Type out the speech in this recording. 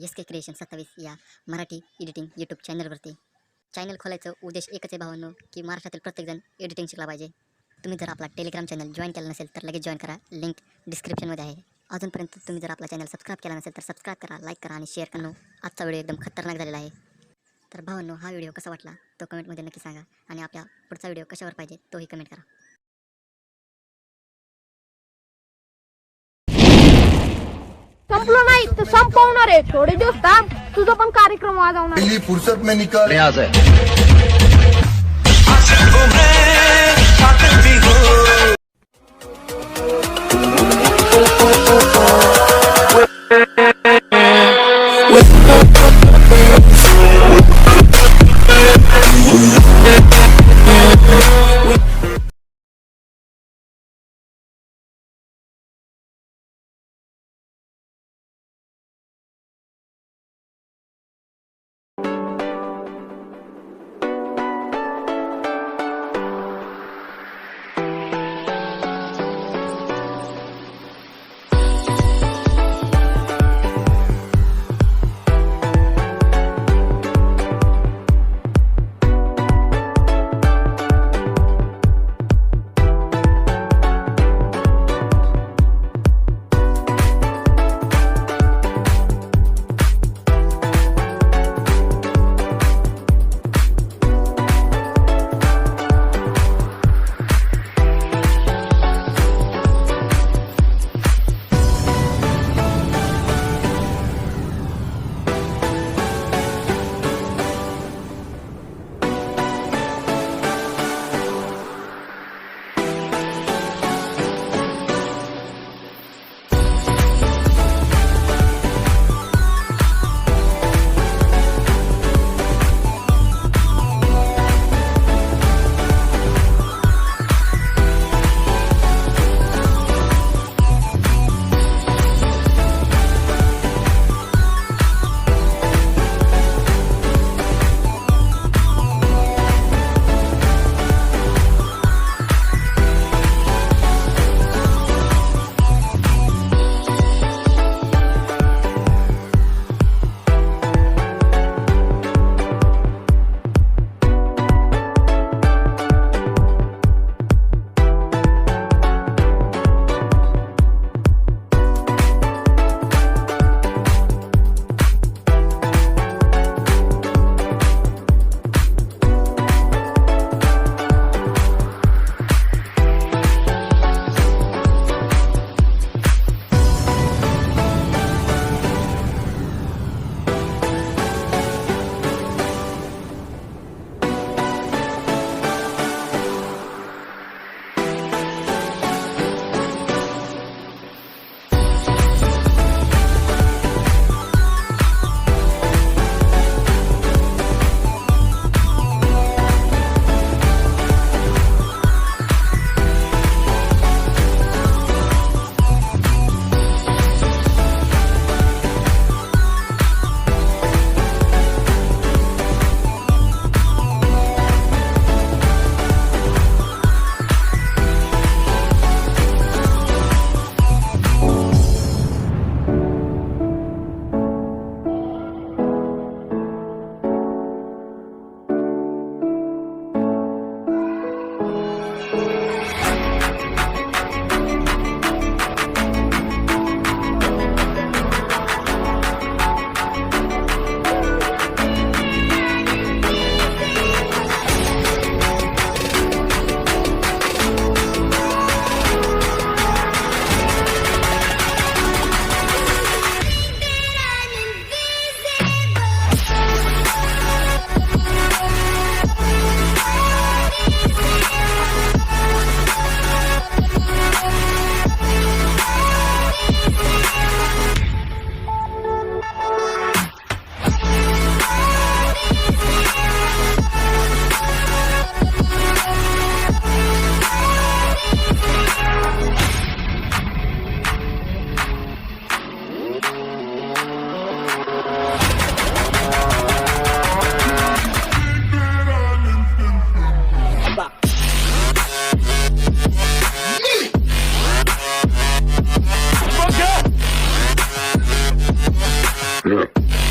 sk27 या Marathi editing YouTube चॅनलवरती. Channel खोलायचं उद्देश एकच आहे भावांनो, की महाराष्ट्रातील प्रत्येकजण एडिटिंग शिकला पाहिजे. तुम्ही जर आपला टेलिग्राम चॅनल जॉईन केला नसेल तर लगेच जॉईन करा, लिंक डिस्क्रिप्शनमध्ये आहे. अजूनपर्यंत तुम्ही जर आपला चॅनल सबस्क्राईब केला नसेल तर सबस्क्राईब करा, लाईक करा आणि शेअर करा. आजचा व्हिडिओ एकदम खतरनाक झालेला आहे. तर भावांनो, हा व्हिडिओ कसा वाटला तो कमेंटमध्ये नक्की सांगा आणि आपल्या पुढचा व्हिडिओ कशावर पाहिजे तोही कमेंट करा. संपलं नाही तर संपवणार आहे. थोडे दिवस थांब, तुझा पण कार्यक्रम वाजवणार. पहली फुर्सत में निकल यहाँ से. Yeah.